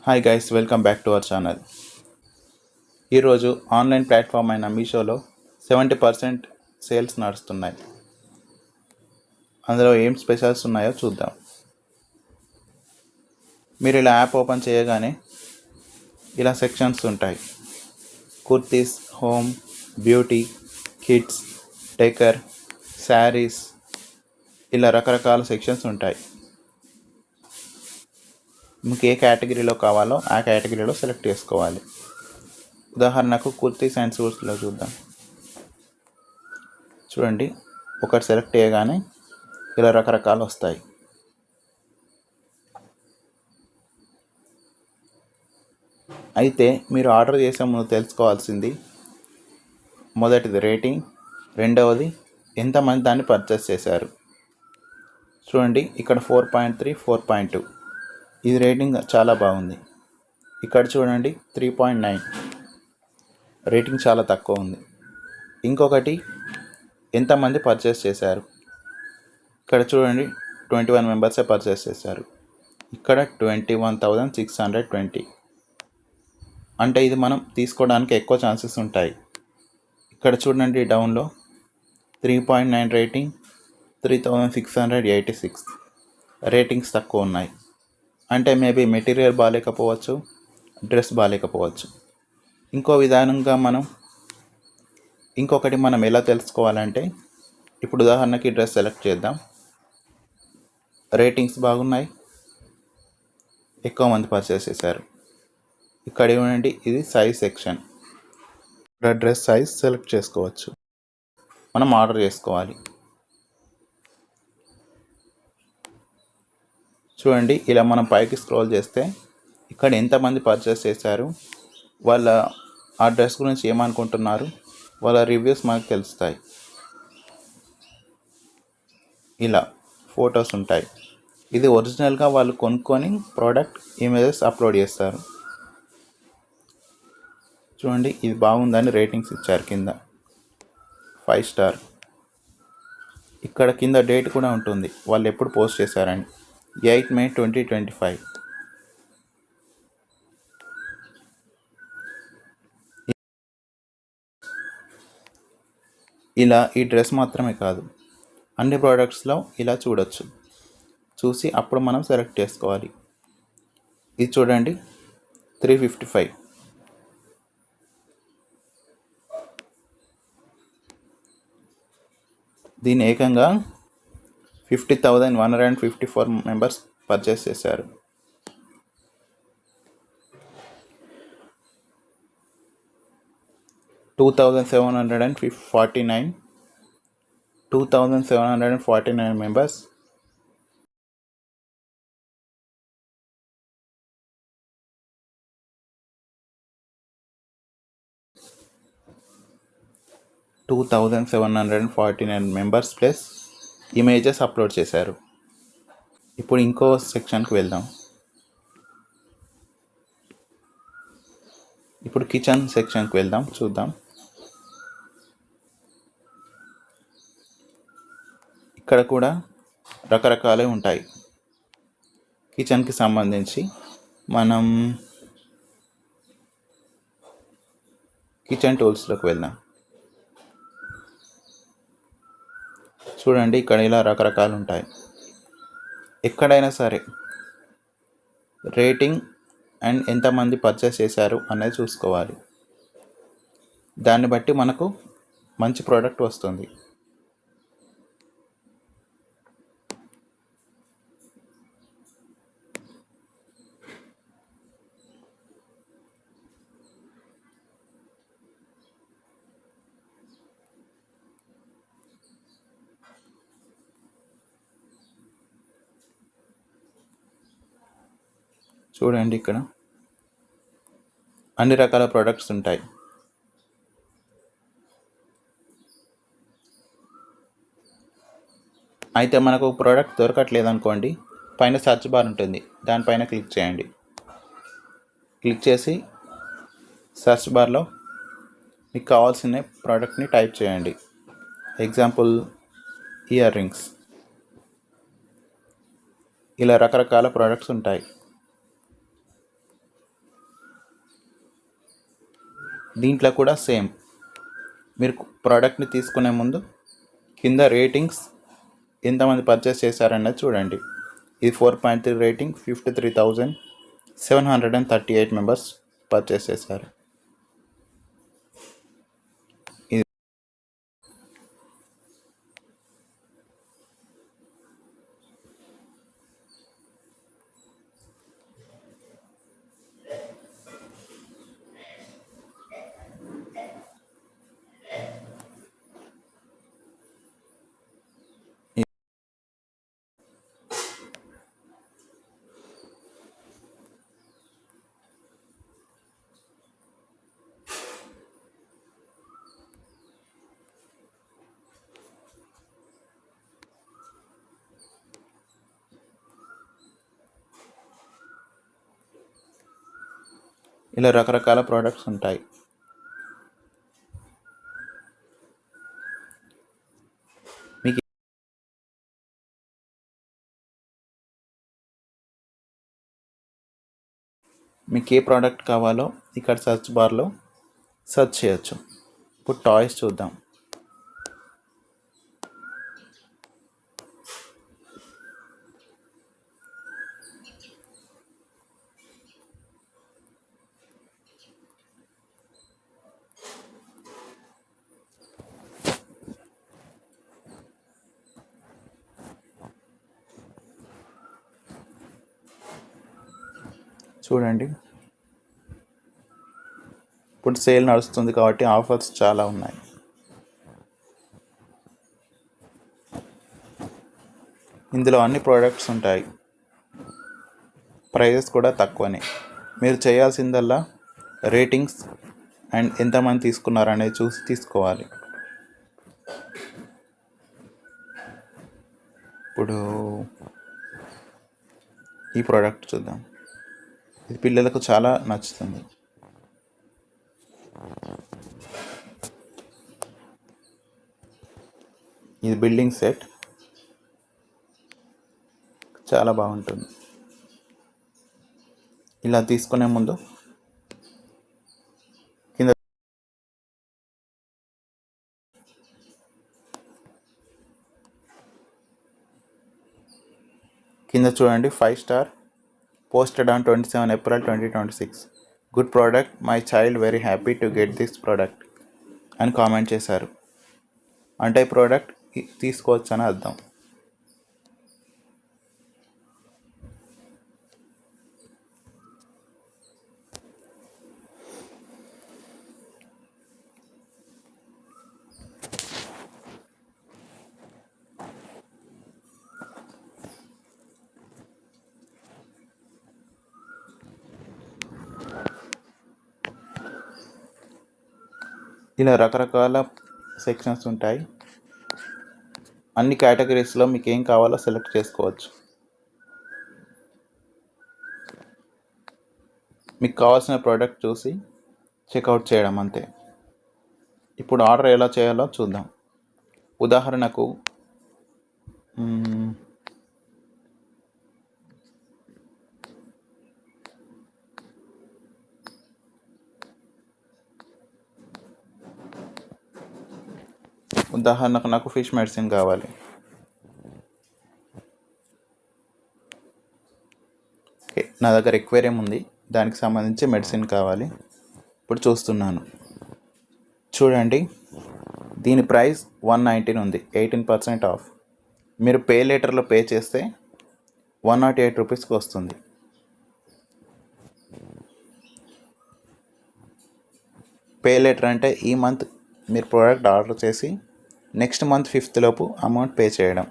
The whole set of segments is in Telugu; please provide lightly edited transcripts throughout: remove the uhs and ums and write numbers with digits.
Hi guys, welcome back to our channel. ఈరోజు ఆన్లైన్ ప్లాట్ఫామ్ అయిన మీషోలో 70% సేల్స్ నడుస్తున్నాయి. అందులో ఏం స్పెషల్స్ ఉన్నాయో చూద్దాం. మీరు ఇలా యాప్ ఓపెన్ చేయగానే ఇలా సెక్షన్స్ ఉంటాయి. Kurtis, home, beauty, kids, decor, saris, ఇలా రకరకాల సెక్షన్స్ ఉంటాయి. మీకు ఏ కేటగిరీలో కావాలో ఆ కేటగిరీలో సెలెక్ట్ చేసుకోవాలి. ఉదాహరణకు కుర్తీస్ అండ్ సూట్స్లో చూద్దాం. చూడండి, ఒకటి సెలెక్ట్ చేయగానే ఇలా రకరకాలు వస్తాయి. అయితే మీరు ఆర్డర్ చేసే ముందు తెలుసుకోవాల్సింది మొదటిది రేటింగ్, రెండవది ఎంతమంది దాన్ని పర్చేస్ చేశారు. చూడండి, ఇక్కడ 4.3, 4.2 ఇది రేటింగ్ చాలా బాగుంది. ఇక్కడ చూడండి 3.9 రేటింగ్ చాలా తక్కువ ఉంది. ఇంకొకటి ఎంతమంది పర్చేస్ చేశారు. ఇక్కడ చూడండి 21 మెంబర్సే పర్చేస్ చేశారు. ఇక్కడ 21,620 అంటే ఇది మనం తీసుకోవడానికి ఎక్కువ ఛాన్సెస్ ఉంటాయి. ఇక్కడ చూడండి డౌన్లో 3.9 రేటింగ్, 3,686 రేటింగ్స్ తక్కువ ఉన్నాయి. అంటే మేబీ మెటీరియల్ బాగాలేకపోవచ్చు, డ్రెస్ బాగాలేకపోవచ్చు. ఇంకొకటి మనం ఎలా తెలుసుకోవాలంటే, ఇప్పుడు ఉదాహరణకి డ్రెస్ సెలెక్ట్ చేద్దాం. రేటింగ్స్ బాగున్నాయి, ఎక్కువ మంది పర్చేస్ చేశారు. ఇక్కడ ఏమండి, ఇది సైజ్ సెక్షన్. ఇక్కడ డ్రెస్ సైజ్ సెలెక్ట్ చేసుకోవచ్చు, మనం ఆర్డర్ చేసుకోవాలి. చూడండి, ఇలా మనం పైకి స్క్రోల్ చేస్తే ఇక్కడ ఎంతమంది పర్చేస్ చేశారు, వాళ్ళ ఆ డ్రెస్ గురించి ఏమనుకుంటున్నారు, వాళ్ళ రివ్యూస్ మనకు తెలుస్తాయి. ఇలా ఫొటోస్ ఉంటాయి. ఇది ఒరిజినల్గా వాళ్ళు కొనుక్కొని ప్రోడక్ట్ ఇమేజెస్ అప్లోడ్ చేస్తారు. చూడండి, ఇది బాగుందని రేటింగ్స్ ఇచ్చారు. కింద 5 స్టార్. ఇక్కడ కింద డేట్ కూడా ఉంటుంది, వాళ్ళు ఎప్పుడు పోస్ట్ చేశారని. 8 మే 2025. ఇలా ఈ డ్రెస్ మాత్రమే కాదు, అన్ని ప్రోడక్ట్స్లో ఇలా చూసి అప్పుడు మనం సెలెక్ట్ చేసుకోవాలి. ఇది చూడండి 355. దీని ఏకంగా 50,154 మెంబర్స్ పర్చేస్ చేశారు. Two thousand seven hundred and 49 members 2,749 members plus images upload చేశారు. ఇప్పుడు ఇంకో సెక్షన్కి వెళ్దాం. ఇప్పుడు కిచెన్ సెక్షన్కి వెళ్దాం, చూద్దాం. ఇక్కడ కూడా రకరకాలే ఉంటాయి. కిచెన్కి సంబంధించి మనం కిచెన్ టూల్స్లోకి వెళ్దాం. చూడండి, ఇక్కడ ఇలా రకరకాలు ఉంటాయి. ఎక్కడైనా సరే రేటింగ్ అండ్ ఎంతమంది పర్చేస్ చేశారు అనేది చూసుకోవాలి. దాన్ని బట్టి మనకు మంచి ప్రోడక్ట్ వస్తుంది. చూడండి, ఇక్కడ అన్ని రకాల ప్రోడక్ట్స్ ఉంటాయి. అయితే మనకు ప్రోడక్ట్ దొరకట్లేదు అనుకోండి, పైన సెర్చ్ బార్ ఉంటుంది, దానిపైన క్లిక్ చేయండి. క్లిక్ చేసి సెర్చ్ బార్లో మీకు కావాల్సిన ప్రోడక్ట్ని టైప్ చేయండి. Example ear rings. ఇలా రకరకాల ప్రోడక్ట్స్ ఉంటాయి. దీంట్లో కూడా సేమ్. మీరు ప్రోడక్ట్ని తీసుకునే ముందు కింద రేటింగ్స్ ఎంతమంది పర్చేస్ చేశారన్నది చూడండి. ఇది 4.3 రేటింగ్, 53,738 మెంబర్స్ పర్చేస్ చేశారు. ఇలా రకరకాల ప్రోడక్ట్స్ ఉంటాయి. మీకు మీకు ఏ ప్రోడక్ట్ కావాలో ఇక్కడ సెర్చ్ బార్లో సెర్చ్ చేయొచ్చు. ఇప్పుడు టాయ్స్ చూద్దాం. చూడండి, ఇప్పుడు సేల్ నడుస్తుంది కాబట్టి ఆఫర్స్ చాలా ఉన్నాయి. ఇందులో అన్ని ప్రోడక్ట్స్ ఉంటాయి, ప్రైజెస్ కూడా తక్కువనే. మీరు చేయాల్సిందల్లా రేటింగ్స్ అండ్ ఎంతమంది తీసుకున్నారనేది చూసి తీసుకోవాలి. ఇప్పుడు ఈ ప్రోడక్ట్ చూద్దాం. ఇది పిల్లలకు చాలా నచ్చుతుంది. ఇది బిల్డింగ్ సెట్, చాలా బాగుంటుంది. ఇలా తీసుకునే ముందు కింద చూడండి, 5 star, posted on 27 April 2026. Good product, my child very happy to get this product అని కామెంట్ చేశారు. అంటే ఈ ప్రోడక్ట్ తీసుకోవచ్చు అని అర్థం. ఇలా రకరకాల సెక్షన్స్ ఉంటాయి. అన్ని కేటగిరీస్లో మీకు ఏం కావాలో సెలెక్ట్ చేసుకోవచ్చు. మీకు కావాల్సిన ప్రోడక్ట్ చూసి చెక్అవుట్ చేయడం అంతే. ఇప్పుడు ఆర్డర్ ఎలా చేయాలో చూద్దాం. ఉదాహరణకు నాకు ఫిష్ మెడిసిన్ కావాలి. ఓకే, నా దగ్గర ఎక్వేరియం ఉంది, దానికి సంబంధించి మెడిసిన్ కావాలి. ఇప్పుడు చూస్తున్నాను. చూడండి, దీని ప్రైస్ 119 ఉంది, 18% ఆఫ్. మీరు పే లెటర్లో పే చేస్తే 108 రూపీస్కి వస్తుంది. పే లెటర్ అంటే ఈ మంత్ మీరు ప్రోడక్ట్ ఆర్డర్ చేసి నెక్స్ట్ మంత్ 5th లోపు అమౌంట్ పే చేయడం.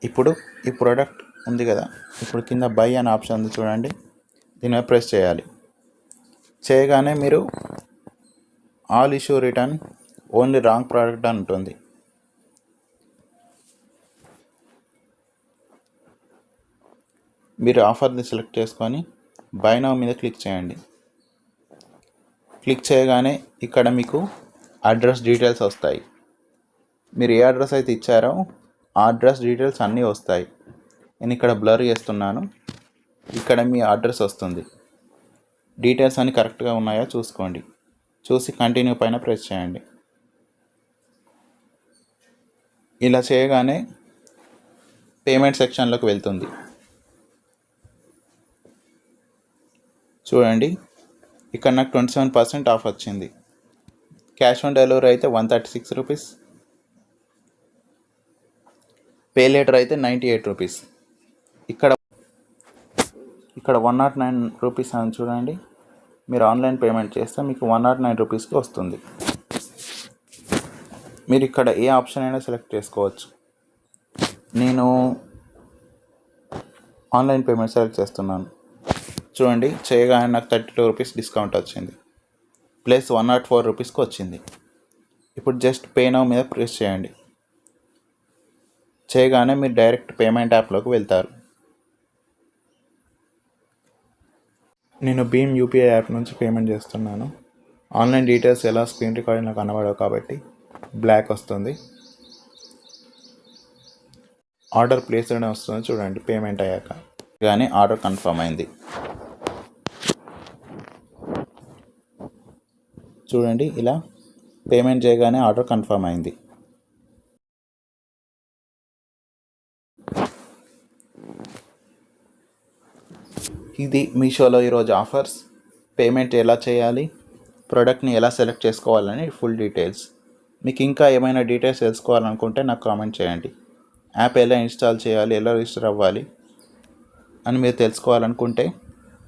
ఇప్పుడు ఈ ప్రోడక్ట్ ఉంది కదా, ఇప్పుడు కింద బై అనే ఆప్షన్ ఉంది చూడండి, దీని మీద ప్రెస్ చేయాలి. చేయగానే మీరు all issue return, only wrong product అని ఉంటుంది. మీరు ఆఫర్ని సెలెక్ట్ చేసుకొని బై నౌ మీద క్లిక్ చేయండి. క్లిక్ చేయగానే ఇక్కడ మీకు అడ్రస్ డీటెయిల్స్ వస్తాయి. మీరు ఏ అడ్రస్ అయితే ఇచ్చారో ఆ అడ్రస్ డీటెయిల్స్ అన్నీ వస్తాయి. నేను ఇక్కడ బ్లర్ చేస్తున్నాను. ఇక్కడ మీ అడ్రస్ వస్తుంది. డీటెయిల్స్ అన్నీ కరెక్ట్గా ఉన్నాయో చూసుకోండి. చూసి కంటిన్యూ పైన ప్రెస్ చేయండి. ఇలా చేయగానే పేమెంట్ సెక్షన్లోకి వెళ్తుంది. చూడండి, ఇక్కడ నాకు 27% ఆఫ్ వచ్చింది. క్యాష్ ఆన్ డెలివరీ అయితే 136 రూపీస్, పే లేటర్ అయితే 98 రూపీస్. ఇక్కడ 109 రూపీస్ అని చూడండి. మీరు ఆన్లైన్ పేమెంట్ చేస్తే మీకు 109 రూపీస్కి వస్తుంది. మీరు ఇక్కడ ఏ ఆప్షన్ అయినా సెలెక్ట్ చేసుకోవచ్చు. నేను ఆన్లైన్ పేమెంట్ సెలెక్ట్ చేస్తున్నాను. చూడండి, చేయగానే నాకు 32 రూపీస్ డిస్కౌంట్ వచ్చింది, ప్లస్ 104 రూపీస్కి వచ్చింది. ఇప్పుడు జస్ట్ పే నౌ మీద ప్రెస్ చేయండి. చేయగానే మీరు డైరెక్ట్ పేమెంట్ యాప్లోకి వెళ్తారు. నేను భీమ్ యూపీఐ యాప్ నుంచి పేమెంట్ చేస్తున్నాను. ఆన్లైన్ డీటెయిల్స్ ఎలా స్క్రీన్ రికార్డింగ్లో కనబడవు కాబట్టి బ్లాక్ వస్తుంది. ఆర్డర్ ప్లేస్ అని వస్తుంది చూడండి. పేమెంట్ అయ్యాక కానీ ఆర్డర్ కన్ఫర్మ్ అయింది. చూడండి, ఇలా పేమెంట్ చేయగానే ఆర్డర్ కన్ఫర్మ్ అయింది. ఇది మీషోలో ఈరోజు ఆఫర్స్. పేమెంట్ ఎలా చేయాలి, ప్రోడక్ట్ని ఎలా సెలెక్ట్ చేసుకోవాలని ఫుల్ డీటెయిల్స్. మీకు ఇంకా ఏమైనా డీటెయిల్స్ తెలుసుకోవాలనుకుంటే నాకు కామెంట్ చేయండి. యాప్ ఎలా ఇన్స్టాల్ చేయాలి, ఎలా రిజిస్టర్ అవ్వాలి అని మీరు తెలుసుకోవాలనుకుంటే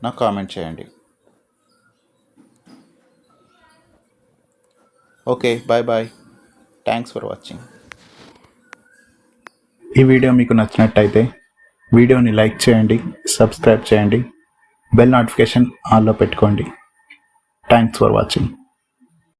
నాకు కామెంట్ చేయండి. Okay, bye. Thanks for watching. ఈ వీడియో మీకు నచ్చినట్టయితే వీడియోని లైక్ చేయండి, సబ్స్క్రైబ్ చేయండి, బెల్ నోటిఫికేషన్ ఆన్లో పెట్టుకోండి. Thanks for watching.